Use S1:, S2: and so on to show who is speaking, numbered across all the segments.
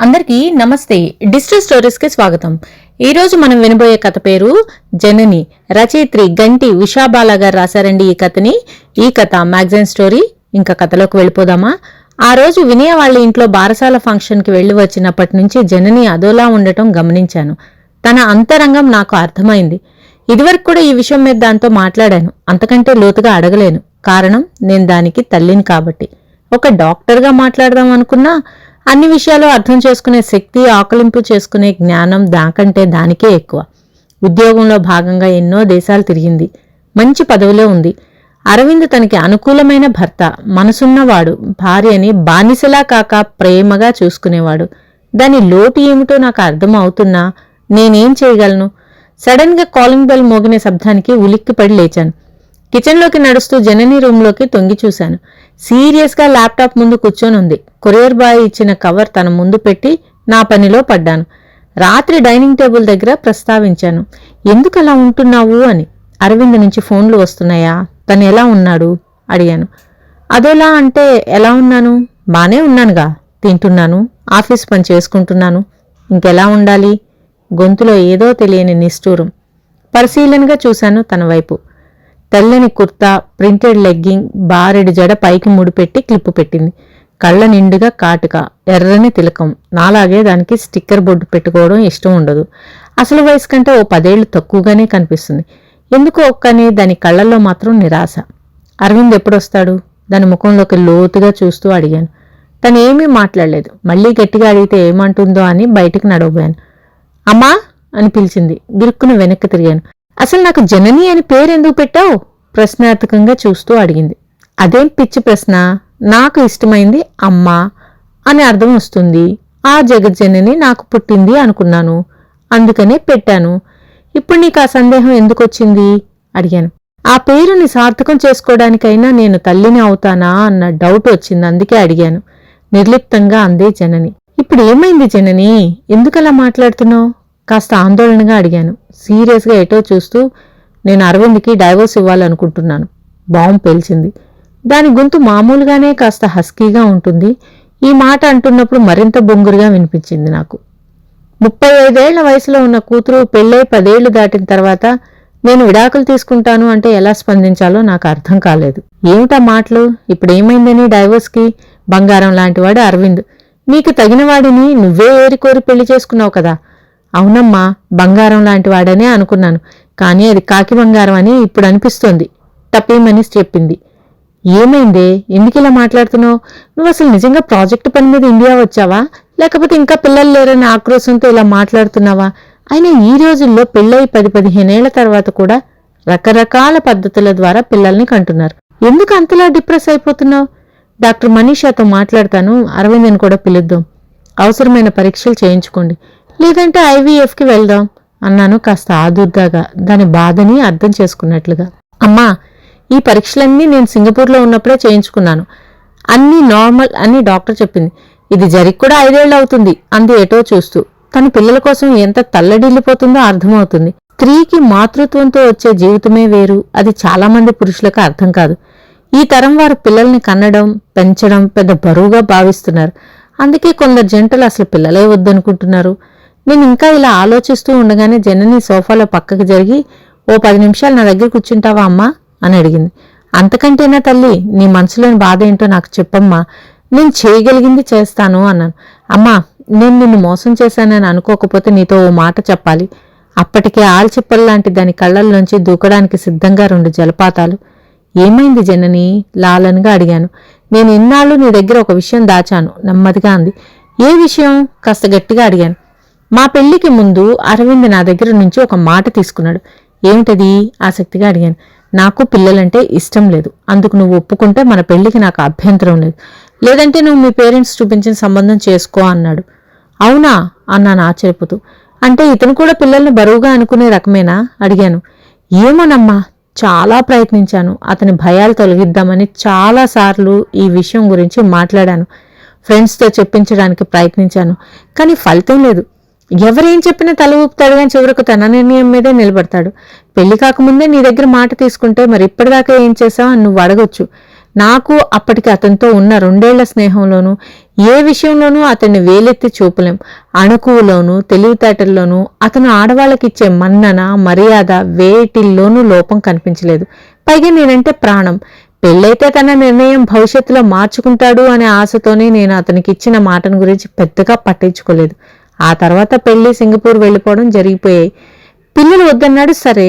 S1: అందరికీ నమస్తే. Digital stories కి స్వాగతం. ఈ రోజు మనం వినబోయే కథ పేరు జనని. రచయిత్రి గంటి ఉషాబాల గారు రాశారండి ఈ కథని. ఈ కథ మ్యాగజైన్ స్టోరీ. ఇంకా కథలోకి వెళ్ళిపోదామా? ఆ రోజు వినయ వాళ్ళ ఇంట్లో బారసాల ఫంక్షన్ కి వెళ్లి వచ్చినప్పటి నుంచి జనని అదోలా ఉండటం గమనించాను. తన అంతరంగం నాకు అర్థమైంది. ఇదివరకు కూడా ఈ విషయం మీద దాంతో మాట్లాడాను. అంతకంటే లోతుగా అడగలేను. కారణం, నేను దానికి తల్లిని కాబట్టి. ఒక డాక్టర్గా మాట్లాడదాం అనుకున్నా అన్ని విషయాలు అర్థం చేసుకునే శక్తి, ఆకలింపు చేసుకునే జ్ఞానం దానికంటే దానికే ఎక్కువ. ఉద్యోగంలో భాగంగా ఎన్నో దేశాలు తిరిగింది. మంచి పదవిలో ఉంది. అరవింద్ తనకి అనుకూలమైన భర్త, మనసున్నవాడు. భార్యని బానిసలా కాక ప్రేమగా చూసుకునేవాడు. దాని లోటు ఏమిటో నాకు అర్థం అవుతున్నా నేనేం చేయగలను? సడన్ గా కాలింగ్ బెల్ మోగిన శబ్దానికి ఉలిక్కిపడి లేచాను. కిచెన్లోకి నడుస్తూ జనని రూంలోకి తొంగి చూశాను. సీరియస్గా ల్యాప్టాప్ ముందు కూర్చొని ఉంది. కొరియర్ బాయ్ ఇచ్చిన కవర్ తన ముందు పెట్టి నా పనిలో పడ్డాను. రాత్రి డైనింగ్ టేబుల్ దగ్గర ప్రస్తావించాను. ఎందుకు అలా ఉంటున్నావు అని. అరవింద్ నుంచి ఫోన్లు వస్తున్నాయా? తను ఎలా ఉన్నాడు అడిగాను. అదోలా అంటే ఎలా ఉన్నాను? బానే ఉన్నానుగా. తింటున్నాను, ఆఫీస్ పని చేసుకుంటున్నాను. ఇంకెలా ఉండాలి? గొంతులో ఏదో తెలియని నిష్ఠూరం. పరిశీలనగా చూశాను తన వైపు. తెల్లని కుర్తా, ప్రింటెడ్ లెగ్గింగ్, బారెడు జడ పైకి ముడిపెట్టి క్లిప్పు పెట్టింది. కళ్ళ నిండుగా కాటుక, ఎర్రని తిలకం. నాలాగే దానికి స్టిక్కర్ బొడ్డు పెట్టుకోవడం ఇష్టం ఉండదు. అసలు వయసు కంటే ఓ 10 ఏళ్లు తక్కువగానే కనిపిస్తుంది. ఎందుకో ఒక్కని దాని కళ్ళల్లో మాత్రం నిరాశ. అరవింద్ ఎప్పుడొస్తాడు? దాని ముఖంలోకి లోతుగా చూస్తూ అడిగాను. తనేమీ మాట్లాడలేదు. మళ్లీ గట్టిగా అడిగితే ఏమంటుందో అని బయటికి నడవబోయాను. అమ్మా అని పిలిచింది. గిరుక్కున వెనక్కి తిరిగాను. అసలు నాకు జనని అని పేరెందుకు పెట్టావు? ప్రశ్నార్థకంగా చూస్తూ అడిగింది. అదేం పిచ్చి ప్రశ్న? నాకు ఇష్టమైంది అమ్మా అని అర్థం వస్తుంది. ఆ జగజ్జనని నాకు పుట్టింది అనుకున్నాను. అందుకనే పెట్టాను. ఇప్పుడు నీకు ఆ సందేహం ఎందుకొచ్చింది అడిగాను. ఆ పేరుని సార్థకం చేసుకోవడానికైనా నేను తల్లిని అవుతానా అన్న డౌట్ వచ్చింది. అందుకే అడిగాను. నిర్లిప్తంగా అందే జనని. ఇప్పుడు ఏమైంది జనని? ఎందుకలా మాట్లాడుతున్నావు? కాస్త ఆందోళనగా అడిగాను. సీరియస్గా ఎటో చూస్తూ, నేను అరవింద్కి డైవోర్స్ ఇవ్వాలనుకుంటున్నాను. బాంబు పేల్చింది. దాని గొంతు మామూలుగానే కాస్త హస్కీగా ఉంటుంది. ఈ మాట అంటున్నప్పుడు మరింత బొంగురుగా వినిపించింది నాకు. 35 ఏళ్ల వయసులో ఉన్న కూతురు పెళ్ళై 10 ఏళ్లు దాటిన తర్వాత నేను విడాకులు తీసుకుంటాను అంటే ఎలా స్పందించాలో నాకు అర్థం కాలేదు. ఏమిటా మాటలు? ఇప్పుడేమైందని డైవోర్స్కి? బంగారం లాంటివాడు అరవింద్. నీకు తగినవాడిని నువ్వే ఏరికోరి పెళ్లి చేసుకున్నావు కదా. అవునమ్మా, బంగారం లాంటి వాడనే అనుకున్నాను. కానీ అది కాకి బంగారం అని ఇప్పుడు అనిపిస్తోంది టపీమని చెప్పింది. ఏమైందే? ఎందుకిలా మాట్లాడుతున్నావు? నువ్వు అసలు నిజంగా ప్రాజెక్టు పని మీద ఇండియా వచ్చావా? లేకపోతే ఇంకా పిల్లలు లేరని ఆక్రోశంతో ఇలా మాట్లాడుతున్నావా? అయినా ఈ రోజుల్లో పెళ్ళై 10-15 ఏళ్ల తర్వాత కూడా రకరకాల పద్ధతుల ద్వారా పిల్లల్ని కంటున్నారు. ఎందుకు అంతలా డిప్రెస్ అయిపోతున్నావు? డాక్టర్ మనీషాతో మాట్లాడతాను. అరవింద్ని కూడా పిలుద్దాం. అవసరమైన పరీక్షలు చేయించుకోండి. లేదంటే IVFకి వెళ్దాం అన్నాను కాస్త ఆదుర్దాగా, దాని బాధని అర్థం చేసుకున్నట్లుగా. అమ్మా, ఈ పరీక్షలన్నీ నేను సింగపూర్లో ఉన్నప్పుడే చేయించుకున్నాను. అన్నీ నార్మల్ అని డాక్టర్ చెప్పింది. ఇది జరిగి కూడా 5 ఏళ్ళు అవుతుంది అంది ఎటో చూస్తూ. తన పిల్లల కోసం ఎంత తల్లడిల్లిపోతుందో అర్థమవుతుంది. స్త్రీకి మాతృత్వంతో వచ్చే జీవితమే వేరు. అది చాలా మంది పురుషులకు అర్థం కాదు. ఈ తరం వారు పిల్లల్ని కనడం, పెంచడం పెద్ద బరువుగా భావిస్తున్నారు. అందుకే కొందరు జంటలు అసలు పిల్లలే వద్దనుకుంటున్నారు. నేను ఇంకా ఇలా ఆలోచిస్తూ ఉండగానే జనని సోఫాలో పక్కకు జరిగి, ఓ 10 నిమిషాలు నా దగ్గర కూర్చుంటావా అమ్మా అని అడిగింది. అంతకంటేనా తల్లి, నీ మనసులోని బాధ ఏంటో నాకు చెప్పమ్మా. నేను చేయగలిగింది చేస్తాను అన్నాను. అమ్మా, నేను నిన్ను మోసం చేశానని అనుకోకపోతే నీతో ఓ మాట చెప్పాలి. అప్పటికే ఆల్చిప్పల్లాంటి దాని కళ్ళల్లోంచి దూకడానికి సిద్ధంగా 2 జలపాతాలు. ఏమైంది జనని? లాలనగా అడిగాను. నేను ఇన్నాళ్ళు నీ దగ్గర ఒక విషయం దాచాను నెమ్మదిగా అంది. ఏ విషయం? కాస్త గట్టిగా అడిగాను. మా పెళ్లికి ముందు అరవింద్ నా దగ్గర నుంచి ఒక మాట తీసుకున్నాడు. ఏమిటది? ఆసక్తిగా అడిగాను. నాకు పిల్లలంటే ఇష్టం లేదు. అందుకు నువ్వు ఒప్పుకుంటే మన పెళ్లికి నాకు అభ్యంతరం లేదు. లేదంటే నువ్వు మీ పేరెంట్స్ చూపించిన సంబంధం చేసుకో అన్నాడు. అవునా అన్నాను ఆశ్చర్యపోతూ. అంటే ఇతను కూడా పిల్లల్ని బరువుగా అనుకునే రకమేనా అడిగాను. ఏమోనమ్మా, చాలా ప్రయత్నించాను. అతని భయాలు తొలగిద్దామని చాలాసార్లు ఈ విషయం గురించి మాట్లాడాను. ఫ్రెండ్స్తో చెప్పించడానికి ప్రయత్నించాను. కానీ ఫలితం లేదు. ఎవరేం చెప్పినా తల ఊపుతాడు కానీ చివరకు తన నిర్ణయం మీదే నిలబడతాడు. పెళ్లి కాకముందే నీ దగ్గర మాట తీసుకుంటే మరి ఇప్పటిదాకా ఏం చేసావు అని నువ్వు అడగొచ్చు. నాకు అప్పటికి అతనితో ఉన్న 2 ఏళ్ల స్నేహంలోనూ ఏ విషయంలోనూ అతన్ని వేలెత్తి చూపలేం. అణకువలోనూ తెలివితేటల్లోనూ అతను ఆడవాళ్ళకిచ్చే మన్నన మర్యాద వేటిల్లోనూ లోపం కనిపించలేదు. పైగా నేనంటే ప్రాణం. పెళ్ళైతే తన నిర్ణయం భవిష్యత్తులో మార్చుకుంటాడు అనే ఆశతోనే నేను అతనికి ఇచ్చిన మాటను గురించి పెద్దగా పట్టించుకోలేదు. ఆ తర్వాత పెళ్లి, సింగపూర్ వెళ్ళిపోవడం జరిగిపోయాయి. పిల్లలు వద్దన్నాడు, సరే.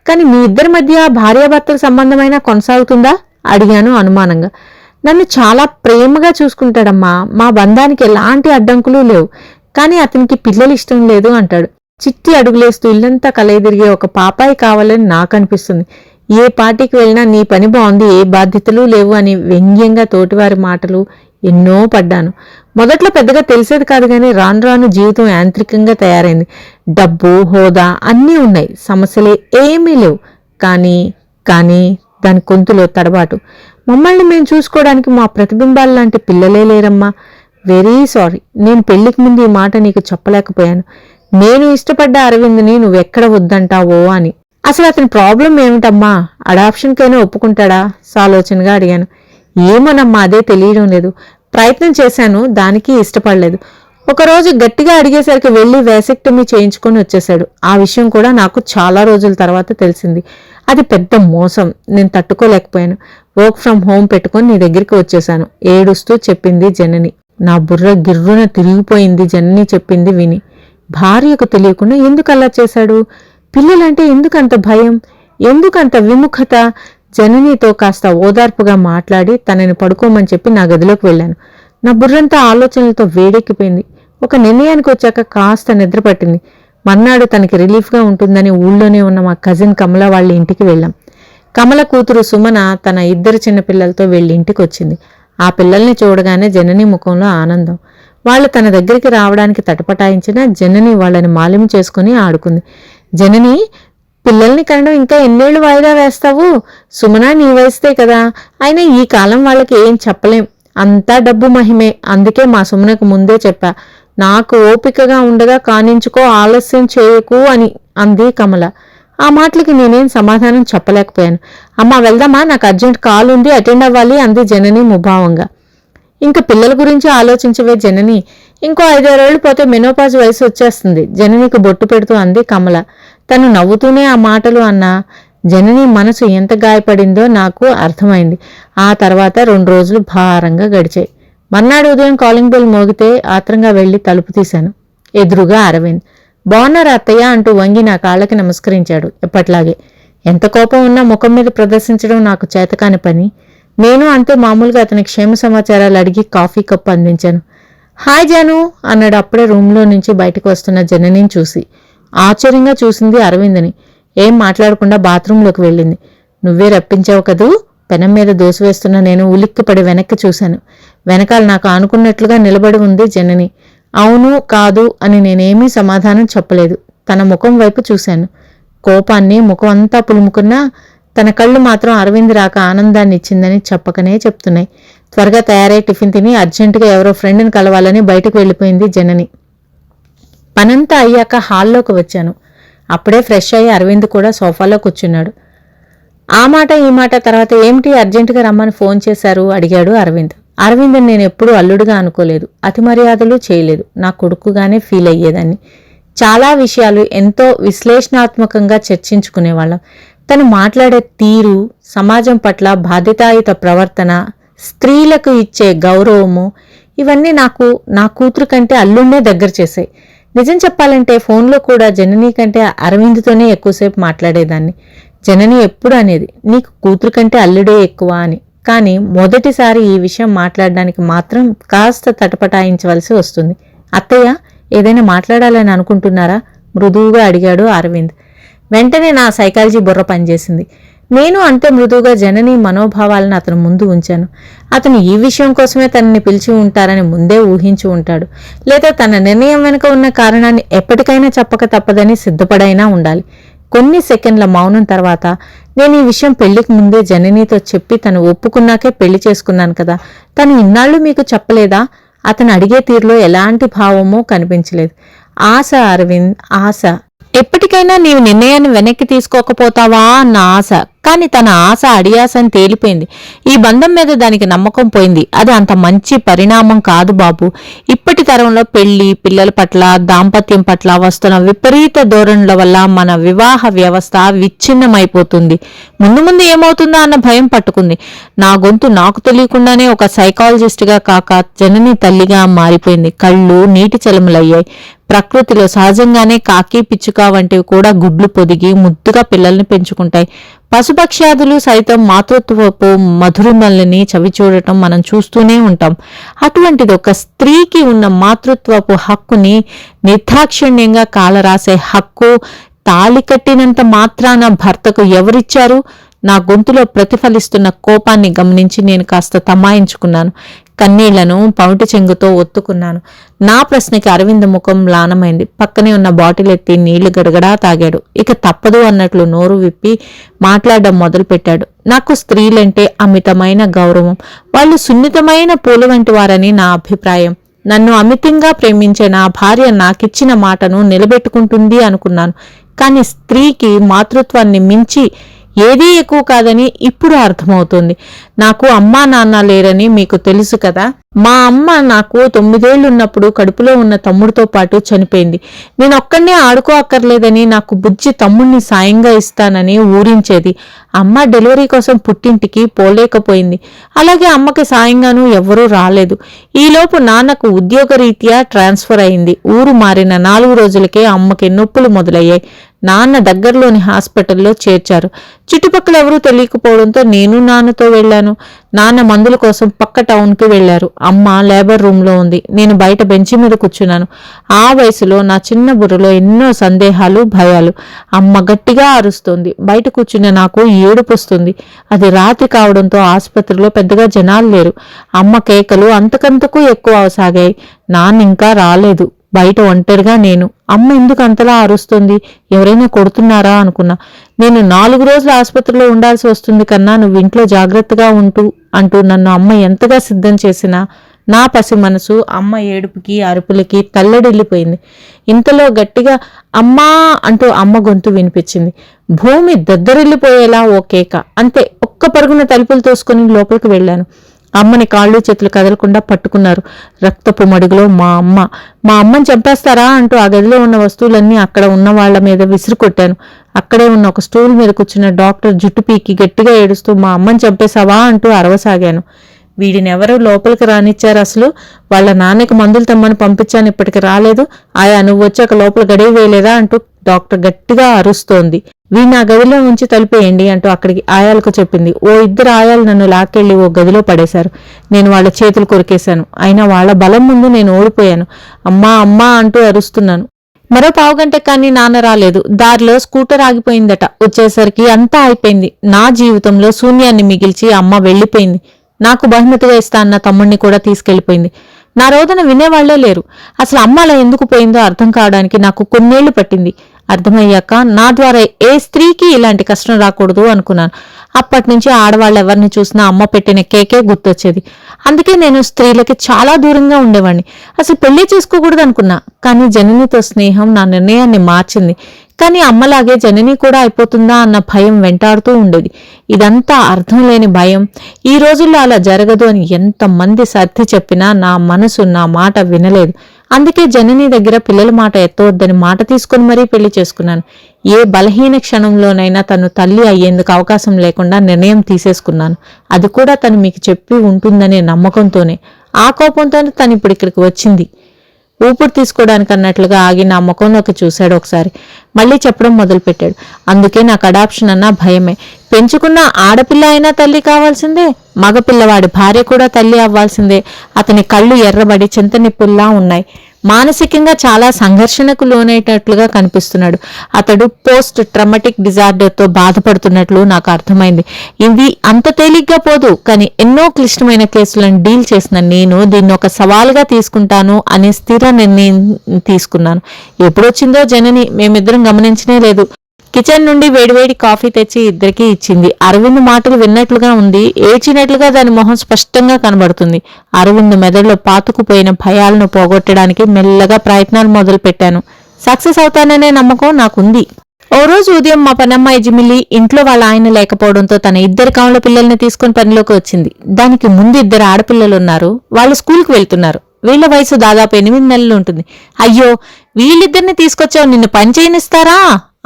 S1: కానీ మీ ఇద్దరి మధ్య భార్యాభర్తల సంబంధమైనా కొనసాగుతుందా అడిగాను అనుమానంగా. నన్ను చాలా ప్రేమగా చూసుకుంటాడమ్మా. మా బంధానికి ఎలాంటి అడ్డంకులు లేవు. కానీ అతనికి పిల్లలు ఇష్టం లేదు అంటాడు. చిట్టి అడుగులేస్తూ ఇల్లంతా కలయిదిరిగే ఒక పాపాయి కావాలని నాకు అనిపిస్తుంది. ఏ పార్టీకి వెళ్ళినా నీ పని బాగుంది, ఏ బాధ్యతలు లేవు అని వ్యంగ్యంగా తోటివారి మాటలు ఎన్నో పడ్డాను. మొదట్లో పెద్దగా తెలిసేది కాదు, కానీ రాను రాను జీవితం యాంత్రికంగా తయారైంది. డబ్బు, హోదా అన్నీ ఉన్నాయి, సమస్యలే ఏమీ లేవు. కానీ దాని గొంతులో తడబాటు. మమ్మల్ని మేము చూసుకోవడానికి మా ప్రతిబింబాలు లాంటి పిల్లలే లేరమ్మా. Very sorry. నేను పెళ్లికి ముందు ఈ మాట నీకు చెప్పలేకపోయాను. నేను ఇష్టపడ్డ అరవింద్ని నువ్వెక్కడ వద్దంటావో అని. అసలు అతని ప్రాబ్లం ఏమిటమ్మా? అడాప్షన్కైనా ఒప్పుకుంటాడా? సాలోచనగా అడిగాను. ఏమోనమ్మా, అదే తెలియడం లేదు. ప్రయత్నం చేశాను, దానికి ఇష్టపడలేదు. ఒకరోజు గట్టిగా అడిగేసరికి వెళ్ళి వేసెక్టమీ చేయించుకొని వచ్చేశాడు. ఆ విషయం కూడా నాకు చాలా రోజుల తర్వాత తెలిసింది. అది పెద్ద మోసం. నేను తట్టుకోలేకపోయాను. వర్క్ ఫ్రమ్ హోమ్ పెట్టుకొని నీ దగ్గరికి వచ్చేశాను ఏడుస్తూ చెప్పింది జనని. నా బుర్ర గిర్రున తిరిగిపోయింది జనని చెప్పింది విని. భార్యకు తెలియకుండా ఎందుకు అలా చేశాడు? పిల్లలంటే ఎందుకంత భయం? ఎందుకంత విముఖత? జననితో కాస్త ఓదార్పుగా మాట్లాడి తనని పడుకోమని చెప్పి నా గదిలోకి వెళ్ళాను. నా బుర్రంతా ఆలోచనలతో వేడెక్కిపోయింది. ఒక నిర్ణయానికి వచ్చాక కాస్త నిద్ర పట్టింది. మర్నాడు తనకి రిలీఫ్గా ఉంటుందని ఊళ్ళోనే ఉన్న మా కజిన్ కమల వాళ్ళ ఇంటికి వెళ్ళాం. కమల కూతురు సుమన తన 2 చిన్నపిల్లలతో వెళ్ళి ఇంటికి వచ్చింది. ఆ పిల్లల్ని చూడగానే జనని ముఖంలో ఆనందం. వాళ్ళు తన దగ్గరికి రావడానికి తటపటాయించినా జనని వాళ్ళని మాలిం చేసుకుని ఆడుకుంది. జనని, పిల్లల్ని కనడం ఇంకా ఎన్నేళ్లు వాయిదా వేస్తావు? సుమన నీ వయస్తే కదా. అయినా ఈ కాలం వాళ్ళకి ఏం చెప్పలేం, అంతా డబ్బు మహిమే. అందుకే మా సుమనకు ముందే చెప్పా, నాకు ఓపికగా ఉండగా కానించుకో, ఆలస్యం చేయకు అని అంది కమల. ఆ మాటలకి నేనేం సమాధానం చెప్పలేకపోయాను. అమ్మా వెళ్దామా, నాకు అర్జెంట్ కాల్ ఉంది, అటెండ్ అవ్వాలి అంది జనని ముభావంగా. ఇంక పిల్లల గురించి ఆలోచించవే జనని. ఇంకో 5-6 ఏళ్లు పోతే మెనోపాజ్ వయసు వచ్చేస్తుంది. జననికి బొట్టు పెడుతూ అంది కమల. తను నవ్వుతూనే ఆ మాటలు అన్నా జనని మనసు ఎంత గాయపడిందో నాకు అర్థమైంది. ఆ తర్వాత 2 రోజులు భారంగా గడిచాయి. మర్నాడు ఉదయం కాలింగ్ బెల్ మోగితే ఆత్రంగా వెళ్లి తలుపు తీశాను. ఎదురుగా అరవింద్. బాగున్నారా అత్తయ్య అంటూ వంగి నా కాళ్ళకి నమస్కరించాడు ఎప్పట్లాగే. ఎంత కోపం ఉన్నా ముఖం మీద ప్రదర్శించడం నాకు చేతకాని పని. నేను అంతే మామూలుగా అతని క్షేమ సమాచారాలు అడిగి కాఫీ కప్పు అందించాను. హాయ్ జాను అన్నాడు అప్పుడే రూమ్లో నుంచి బయటకు వస్తున్న జననిని చూసి. ఆశ్చర్యంగా చూసింది అరవింద్ని. ఏం మాట్లాడకుండా బాత్రూంలోకి వెళ్ళింది. నువ్వే రప్పించావు కదూ? పెనం మీద దోశ వేస్తున్న నేను ఉలిక్కిపడి వెనక్కి చూశాను. వెనకాల నాకు ఆనుకున్నట్లుగా నిలబడి ఉంది జనని. అవును కాదు అని నేనేమీ సమాధానం చెప్పలేదు. తన ముఖం వైపు చూశాను. కోపాన్ని ముఖం అంతా పులుముకున్నా తన కళ్ళు మాత్రం అరవింద్ రాక ఆనందాన్ని ఇచ్చిందని చెప్పకనే చెప్తున్నాయి. త్వరగా తయారై టిఫిన్ తిని అర్జెంటుగా ఎవరో ఫ్రెండ్ని కలవాలని బయటకు వెళ్ళిపోయింది జనని. పనంతా అయ్యాక హాల్లోకి వచ్చాను. అప్పుడే ఫ్రెష్ అయ్యి అరవింద్ కూడా సోఫాలో కూర్చున్నాడు. ఆ మాట ఈ మాట తర్వాత ఏమిటి అర్జెంటుగా రమ్మని ఫోన్ చేశారు అడిగాడు అరవింద్. అరవింద్ నేను ఎప్పుడూ అల్లుడుగా అనుకోలేదు, అతి మర్యాదలు చేయలేదు. నా కొడుకుగానే ఫీల్ అయ్యేదాన్ని. చాలా విషయాలు ఎంతో విశ్లేషణాత్మకంగా చర్చించుకునేవాళ్ళం. తను మాట్లాడే తీరు, సమాజం పట్ల బాధ్యతాయుత ప్రవర్తన, స్త్రీలకు ఇచ్చే గౌరవము, ఇవన్నీ నాకు నా కూతురు కంటే అల్లుడినే దగ్గర చేశాయి. నిజం చెప్పాలంటే ఫోన్లో కూడా జనని కంటే అరవింద్తోనే ఎక్కువసేపు మాట్లాడేదాన్ని. జనని ఎప్పుడు అనేది, నీకు కూతురు కంటే అల్లుడే ఎక్కువ అని. కానీ మొదటిసారి ఈ విషయం మాట్లాడడానికి మాత్రం కాస్త తటపటాయించవలసి వస్తుంది. అత్తయ్య, ఏదైనా మాట్లాడాలని అనుకుంటున్నారా? మృదువుగా అడిగాడు అరవింద్. వెంటనే నా సైకాలజీ బుర్ర పనిచేసింది. నేను అంతే మృదువుగా జనని మనోభావాలను అతను ముందు ఉంచాను. అతను ఈ విషయం కోసమే తనని పిలిచి ఉంటారని ముందే ఊహించి ఉంటాడు. లేదా తన నిర్ణయం వెనుక ఉన్న కారణాన్ని ఎప్పటికైనా చెప్పక తప్పదని సిద్ధపడైనా ఉండాలి. కొన్ని సెకండ్ల మౌనం తర్వాత, నేను ఈ విషయం పెళ్లికి ముందే జననితో చెప్పి తను ఒప్పుకున్నాకే పెళ్లి చేసుకున్నాను కదా, తను ఇన్నాళ్ళు మీకు చెప్పలేదా? అతను అడిగే తీరులో ఎలాంటి భావమో కనిపించలేదు. ఆశ అరవింద్, ఆశ. ఎప్పటికైనా నీవు నిర్ణయాన్ని వెనక్కి తీసుకోకపోతావా అన్న ఆశ. కాని తన ఆశ అడియాసని తేలిపోయింది. ఈ బంధం మీద దానికి నమ్మకం పోయింది. అది అంత మంచి పరిణామం కాదు బాబు. ఇప్పటి తరంలో పెళ్లి, పిల్లల పట్ల, దాంపత్యం పట్ల వస్తున్న విపరీత ధోరణుల వల్ల మన వివాహ వ్యవస్థ విచ్ఛిన్నమైపోతుంది. ముందు ముందు ఏమవుతుందా అన్న భయం పట్టుకుంది. నా గొంతు నాకు తెలియకుండానే ఒక సైకాలజిస్ట్గా కాక జనని తల్లిగా మారిపోయింది. కళ్ళు నీటి చలములయ్యాయి. ప్రకృతిలో సహజంగానే కాకి, పిచ్చుక వంటివి కూడా గుడ్లు పొదిగి ముద్దుగా పిల్లల్ని పెంచుకుంటాయి. పశుపక్ష్యాదులు సైతం మాతృత్వపు మధురిమల్ని చవిచూడటం మనం చూస్తూనే ఉంటాం. అటువంటిది ఒక స్త్రీకి ఉన్న మాతృత్వపు హక్కుని నిర్దాక్షిణ్యంగా కాలరాసే హక్కు తాళి కట్టినంత మాత్రాన భర్తకు ఎవరిచ్చారు? నా గొంతులో ప్రతిఫలిస్తున్న కోపాన్ని గమనించి నేను కాస్త తమాయించుకున్నాను. కన్నీళ్లను పౌటి చెంగుతో ఒత్తుకున్నాను. నా ప్రశ్నకి అరవింద్ ముఖం లానమైంది. పక్కనే ఉన్న బాటిల్ ఎత్తి నీళ్లు గడగడా తాగాడు. ఇక తప్పదు అన్నట్లు నోరు విప్పి మాట్లాడడం మొదలుపెట్టాడు. నాకు స్త్రీలంటే అమితమైన గౌరవం. వాళ్ళు సున్నితమైన పూలు వంటి వారని నా అభిప్రాయం. నన్ను అమితంగా ప్రేమించే నా భార్య నాకిచ్చిన మాటను నిలబెట్టుకుంటుంది అనుకున్నాను. కానీ స్త్రీకి మాతృత్వాన్ని మించి ఏదీ ఎక్కువ కాదని ఇప్పుడు అర్థమవుతుంది. నాకు అమ్మా నాన్న లేరని మీకు తెలుసు కదా. మా అమ్మ నాకు 9 ఏళ్లున్నప్పుడు కడుపులో ఉన్న తమ్ముడితో పాటు చనిపోయింది. నేనొక్కడినే ఆడుకో అక్కర్లేదని నాకు బుజ్జి తమ్ముడిని సాయంగా ఇస్తానని ఊరించేది. అమ్మ డెలివరీ కోసం పుట్టింటికి పోలేకపోయింది. అలాగే అమ్మకి సాయంగానూ ఎవ్వరూ రాలేదు. ఈలోపు నాన్నకు ఉద్యోగరీత్యా ట్రాన్స్ఫర్ అయింది. ఊరు మారిన 4 రోజులకే అమ్మకి నొప్పులు మొదలయ్యాయి. నాన్న దగ్గరలోని హాస్పిటల్లో చేర్చారు. చుట్టుపక్కల ఎవరూ తెలియకపోవడంతో నేను నాన్నతో వెళ్లాను. నాన్న మందుల కోసం పక్క టౌన్కి వెళ్లారు. అమ్మ లేబర్ రూమ్లో ఉంది. నేను బయట బెంచి మీద కూర్చున్నాను. ఆ వయసులో నా చిన్న బుర్రలో ఎన్నో సందేహాలు, భయాలు. అమ్మ గట్టిగా అరుస్తోంది. బయట కూర్చున్న నాకు ఏడుపొస్తుంది. అది రాత్రి కావడంతో ఆసుపత్రిలో పెద్దగా జనాలు లేరు. అమ్మ కేకలు అంతకంతకు ఎక్కువ అవసాగాయి. నాన్న ఇంకా రాలేదు. బయట ఒంటరిగా నేను. అమ్మ ఎందుకు అంతలా అరుస్తుంది? ఎవరైనా కొడుతున్నారా అనుకున్నా. నేను 4 రోజులు ఆసుపత్రిలో ఉండాల్సి వస్తుంది కన్నా నువ్వు ఇంట్లో జాగ్రత్తగా అంటూ నన్ను అమ్మ ఎంతగా సిద్ధం చేసినా నా పసి మనసు అమ్మ ఏడుపుకి, అరుపులకి తల్లడిల్లిపోయింది. ఇంతలో గట్టిగా అమ్మా అంటూ అమ్మ గొంతు వినిపించింది. భూమి దద్దరిల్లిపోయేలా ఓ కేక. అంతే. ఒక్క పరుగున తలుపులు తోసుకుని లోపలికి వెళ్ళాను. అమ్మని కాళ్ళు చేతులు కదలకుండా పట్టుకున్నారు. రక్తపు మడుగులో మా అమ్మని చంపేస్తారా అంటూ ఆ గదిలో ఉన్న వస్తువులన్నీ అక్కడ ఉన్న వాళ్ల మీద విసిరికొట్టాను. అక్కడే ఉన్న ఒక స్టూల్ మీద కూర్చున్న డాక్టర్ జుట్టు పీకి గట్టిగా ఏడుస్తూ మా అమ్మని చంపేశావా అంటూ అరవసాగాను. వీడినెవరూ లోపలికి రానిచ్చారు? అసలు వాళ్ళ నాన్నకి మందులు తెమ్మని పంపించాను, ఇప్పటికి రాలేదు. ఆయా నువ్వు వచ్చాక లోపల గడియ వేయలేదా అంటూ డాక్టర్ గట్టిగా అరుస్తోంది. వీడిని ఆ గదిలో ఉంచి తలిపేయండి అంటూ అక్కడికి ఆయాలకు చెప్పింది. ఓ 2 ఆయాలు నన్ను లాక్కెళ్లి ఓ గదిలో పడేశారు. నేను వాళ్ళ చేతులు కొరికేశాను. అయినా వాళ్ళ బలం ముందు నేను ఓడిపోయాను. అమ్మా అమ్మా అంటూ అరుస్తున్నాను. మరో పావుగంట కానీ నాన్న రాలేదు. దారిలో స్కూటర్ ఆగిపోయిందట. వచ్చేసరికి అంతా అయిపోయింది. నా జీవితంలో శూన్యాన్ని మిగిల్చి అమ్మ వెళ్లిపోయింది. నాకు బహుమతిగా ఇస్తా అన్న తమ్ముణ్ణి కూడా తీసుకెళ్లిపోయింది. నా రోదన వినేవాళ్లే లేరు. అసలు అమ్మ అలా ఎందుకు పోయిందో అర్థం కావడానికి నాకు కొన్నేళ్లు పట్టింది. అర్థమయ్యాక నా ద్వారా ఏ స్త్రీకి ఇలాంటి కష్టం రాకూడదు అనుకున్నాను. అప్పటి నుంచి ఆడవాళ్ళు ఎవరిని చూసినా అమ్మ పెట్టిన కేకే గుర్తొచ్చేది. అందుకే నేను స్త్రీలకి చాలా దూరంగా ఉండేవాడిని. అసలు పెళ్లి చేసుకోకూడదు అనుకున్నా. కానీ జననితో స్నేహం నా నిర్ణయాన్ని మార్చింది. కానీ అమ్మలాగే జనని కూడా అయిపోతుందా అన్న భయం వెంటాడుతూ ఉండేది. ఇదంతా అర్థం లేని భయం. ఈ రోజుల్లో అలా జరగదు అని ఎంతమంది సర్ది చెప్పినా నా మనసు నా మాట వినలేదు. అందుకే జనని దగ్గర పిల్లల మాట ఎత్తవద్దని మాట తీసుకుని మరీ పెళ్లి చేసుకున్నాను. ఏ బలహీన క్షణంలోనైనా తను తల్లి అయ్యేందుకు అవకాశం లేకుండా నిర్ణయం తీసేసుకున్నాను. అది కూడా తను మీకు చెప్పి ఉంటుందనే నమ్మకంతోనే. ఆ కోపంతోనే తను ఇప్పుడు ఇక్కడికి వచ్చింది. ఊపిరి తీసుకోవడానికి అన్నట్లుగా ఆగి నా ముఖంలోకి చూశాడు ఒకసారి. మళ్ళీ చెప్పడం మొదలుపెట్టాడు. అందుకే నాకు అడాప్షన్ అన్నా భయమే. పెంచుకున్న ఆడపిల్ల అయినా తల్లి కావాల్సిందే. మగపిల్లవాడి భార్య కూడా తల్లి అవ్వాల్సిందే. అతని కళ్ళు ఎర్రబడి చింతనిప్పుల్లా ఉన్నాయి. మానసికంగా చాలా సంఘర్షణకు లోనైనట్లుగా కనిపిస్తున్నాడు. అతడు పోస్ట్ ట్రామాటిక్ డిజార్డర్తో బాధపడుతున్నట్లు నాకు అర్థమైంది. ఇది అంత తేలిగ్గా పోదు. కానీ ఎన్నో క్లిష్టమైన కేసులను డీల్ చేసిన నేను దీన్ని ఒక సవాలుగా తీసుకుంటాను అనే స్థిర నిర్ణయం తీసుకున్నాను. ఎప్పుడొచ్చిందో జనని మేమిద్దరం గమనించనే లేదు. కిచెన్ నుండి వేడివేడి కాఫీ తెచ్చి ఇద్దరికీ ఇచ్చింది. అరవింద్ మాటలు విన్నట్లుగా ఉంది. ఏడ్చినట్లుగా దాని మొహం స్పష్టంగా కనబడుతుంది. అరవింద్ మెదడులో పాతుకుపోయిన భయాలను పోగొట్టడానికి మెల్లగా ప్రయత్నాలు మొదలుపెట్టాను. సక్సెస్ అవుతాననే నమ్మకం నాకుంది. ఓ రోజు ఉదయం మా పనమ్మాయి జిమిలి ఇంట్లో వాళ్ళ ఆయన లేకపోవడంతో తన 2 కౌండ్ల పిల్లల్ని తీసుకుని పనిలోకి వచ్చింది. దానికి ముందు 2 ఆడపిల్లలున్నారు. వాళ్ళు స్కూల్కి వెళ్తున్నారు. వీళ్ల వయసు దాదాపు 8 నెలలు ఉంటుంది. అయ్యో, వీళ్ళిద్దరిని తీసుకొచ్చావు, నిన్ను పని చేయనిస్తారా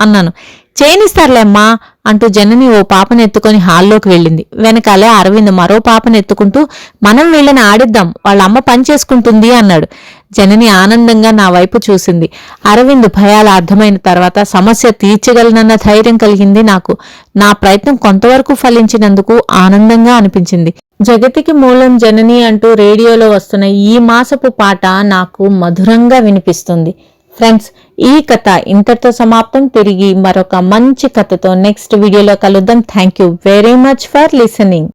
S1: అన్నాను. చేయనిస్తారులే అమ్మా అంటూ జనని ఓ పాపను ఎత్తుకొని హాల్లోకి వెళ్ళింది. వెనకాలే అరవింద్ మరో పాపను ఎత్తుకుంటూ మనం వీళ్ళని ఆడిద్దాం, వాళ్ళ అమ్మ పని చేసుకుంటుంది అన్నాడు. జనని ఆనందంగా నా వైపు చూసింది. అరవింద్ భయాలు అర్థమైన తర్వాత సమస్య తీర్చగలనన్న ధైర్యం కలిగింది నాకు. నా ప్రయత్నం కొంతవరకు ఫలించినందుకు ఆనందంగా అనిపించింది. జగతికి మూలం జనని అంటూ రేడియోలో వస్తున్న ఈ మాసపు పాట నాకు మధురంగా వినిపిస్తుంది. ఫ్రెండ్స్, ఈ కథ ఇంతటితో సమాప్తం. తిరిగి మరొక మంచి కథతో నెక్స్ట్ వీడియోలో కలుద్దాం. Thank you very much for listening.